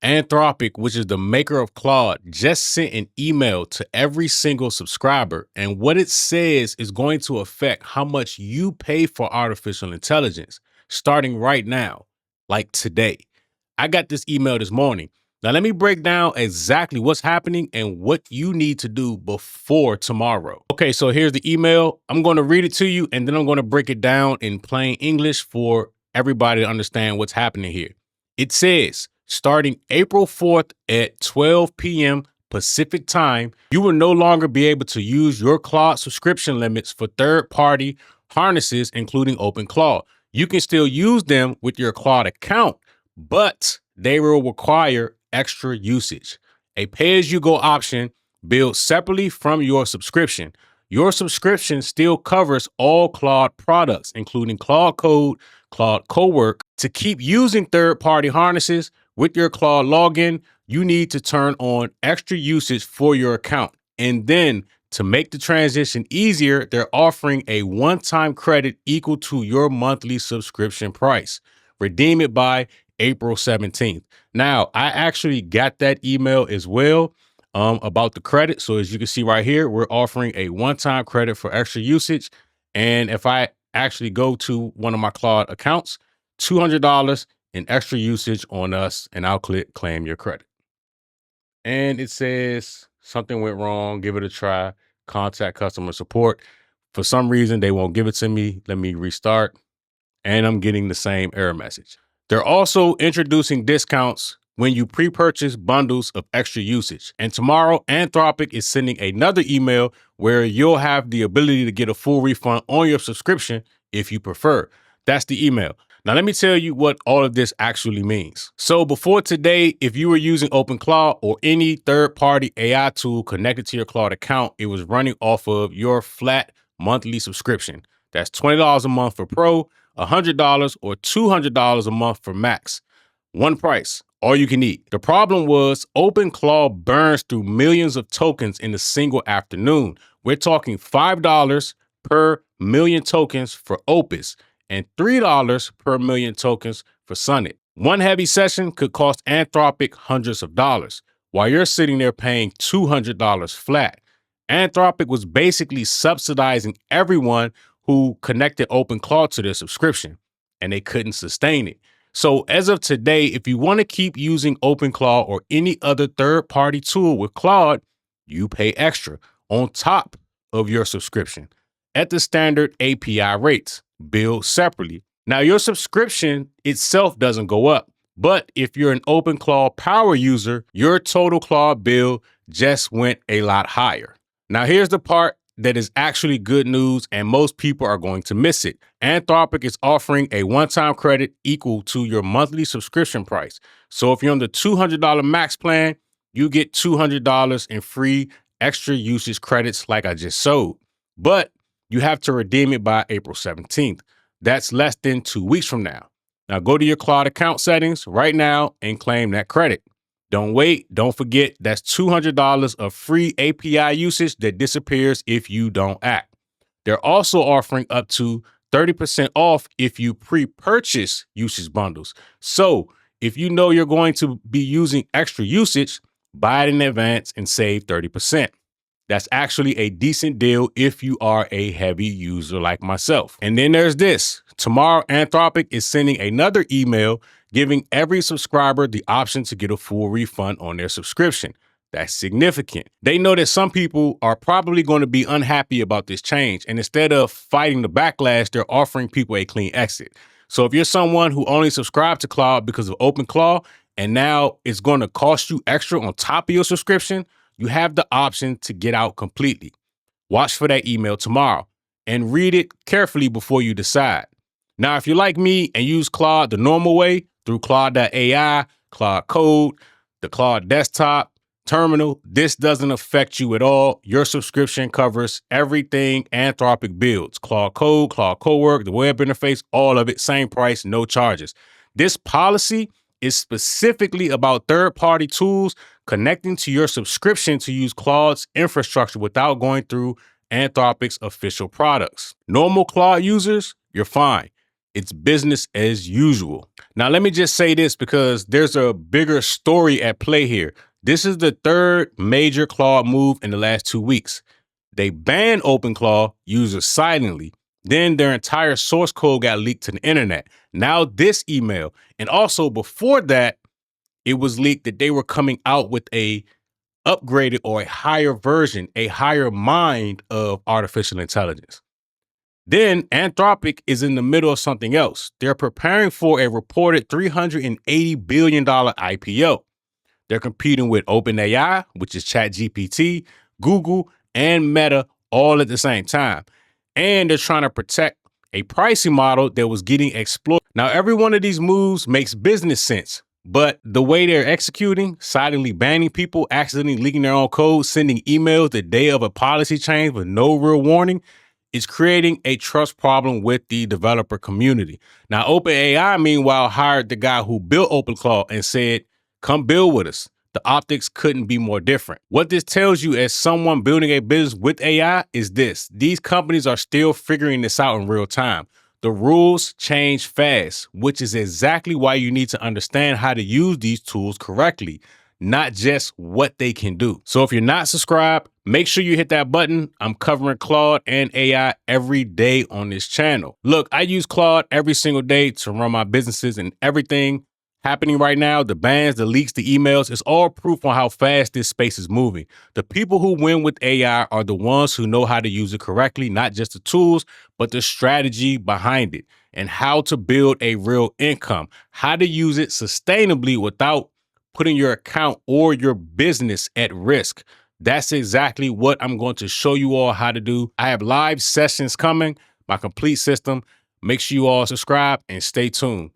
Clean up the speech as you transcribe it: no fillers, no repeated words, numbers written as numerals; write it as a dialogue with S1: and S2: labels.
S1: Anthropic, which is the maker of Claude, just sent an email to every single subscriber. And what it says is going to affect how much you pay for artificial intelligence starting right now, like today. I got this email this morning. Now, let me break down exactly what's happening and what you need to do before tomorrow. Okay, so here's the email. I'm going to read it to you, and then I'm going to break it down in plain English for everybody to understand what's happening here. It says, starting April 4th at 12 p.m. Pacific time, you will no longer be able to use your Claude subscription limits for third-party harnesses, including OpenClaw. You can still use them with your Claude account, but they will require extra usage. A pay-as-you-go option billed separately from your subscription. Your subscription still covers all Claude products, including Claude Code, Claude Cowork. To keep using third-party harnesses with your Claude login, you need to turn on extra usage for your account. And then to make the transition easier, they're offering a one-time credit equal to your monthly subscription price. Redeem it by April 17th. Now, I actually got that email as well about the credit. So as you can see right here, we're offering a one-time credit for extra usage. And if I actually go to one of my Claude accounts, $200 in extra usage on us, and I'll click claim your credit. And it says something went wrong, give it a try, contact customer support. For some reason, they won't give it to me. Let me restart. And I'm getting the same error message. They're also introducing discounts when you pre-purchase bundles of extra usage. And tomorrow, Anthropic is sending another email where you'll have the ability to get a full refund on your subscription if you prefer. That's the email. Now, let me tell you what all of this actually means. So before today, if you were using OpenClaw or any third-party AI tool connected to your Claude account, it was running off of your flat monthly subscription. That's $20 a month for Pro, $100 or $200 a month for Max. One price, all you can eat. The problem was OpenClaw burns through millions of tokens in a single afternoon. We're talking $5 per million tokens for Opus and $3 per million tokens for Sonnet. One heavy session could cost Anthropic hundreds of dollars, while you're sitting there paying $200 flat. Anthropic was basically subsidizing everyone who connected OpenClaw to their subscription, and they couldn't sustain it. So as of today, if you want to keep using OpenClaw or any other third-party tool with Claude, you pay extra on top of your subscription at the standard API rates, billed separately. Now, your subscription itself doesn't go up, but if you're an OpenClaw power user, your total Claude bill just went a lot higher. Now, here's the part that is actually good news, and most people are going to miss it. Anthropic is offering a one-time credit equal to your monthly subscription price. So if you're on the $200 max plan, you get $200 in free extra usage credits like I just showed. But you have to redeem it by April 17th. That's less than 2 weeks from now. Now go to your Claude account settings right now and claim that credit. Don't wait. Don't forget, that's $200 of free API usage that disappears if you don't act. They're also offering up to 30% off if you pre-purchase usage bundles. So if you know you're going to be using extra usage, buy it in advance and save 30%. That's actually a decent deal if you are a heavy user like myself. And then there's this. Tomorrow, Anthropic is sending another email giving every subscriber the option to get a full refund on their subscription. That's significant. They know that some people are probably going to be unhappy about this change, and instead of fighting the backlash, they're offering people a clean exit. So if you're someone who only subscribed to Claude because of OpenClaw, and now it's going to cost you extra on top of your subscription, you have the option to get out completely. Watch for that email tomorrow and read it carefully before you decide. Now, if you're like me and use Claude the normal way through Claude.ai, Claude Code, the Claude desktop, terminal, this doesn't affect you at all. Your subscription covers everything Anthropic builds. Claude Code, Claude Cowork, the web interface, all of it, same price, no charges. This policy is specifically about third-party tools connecting to your subscription to use Claude's infrastructure without going through Anthropic's official products. Normal Claude users, you're fine. It's business as usual. Now, let me just say this because there's a bigger story at play here. This is the third major Claude move in the last 2 weeks. They banned OpenClaw users silently. Then their entire source code got leaked to the internet. Now this email. And also before that, it was leaked that they were coming out with a upgraded or a higher version, a higher mind of artificial intelligence. Then Anthropic is in the middle of something else. They're preparing for a reported $380 billion IPO. They're competing with OpenAI, which is ChatGPT, Google, and Meta all at the same time. And they're trying to protect a pricing model that was getting exploited. Now, every one of these moves makes business sense, but the way they're executing, silently banning people, accidentally leaking their own code, sending emails the day of a policy change with no real warning, is creating a trust problem with the developer community. Now, OpenAI, meanwhile, hired the guy who built OpenClaw and said, come build with us. The optics couldn't be more different. What this tells you as someone building a business with AI is this. These companies are still figuring this out in real time. The rules change fast, which is exactly why you need to understand how to use these tools correctly, not just what they can do. So if you're not subscribed, make sure you hit that button. I'm covering Claude and AI every day on this channel. Look, I use Claude every single day to run my businesses, and everything happening right now, the bans, the leaks, the emails, it's all proof on how fast this space is moving. The people who win with AI are the ones who know how to use it correctly, not just the tools, but the strategy behind it and how to build a real income, how to use it sustainably without putting your account or your business at risk. That's exactly what I'm going to show you all how to do. I have live sessions coming, my complete system. Make sure you all subscribe and stay tuned.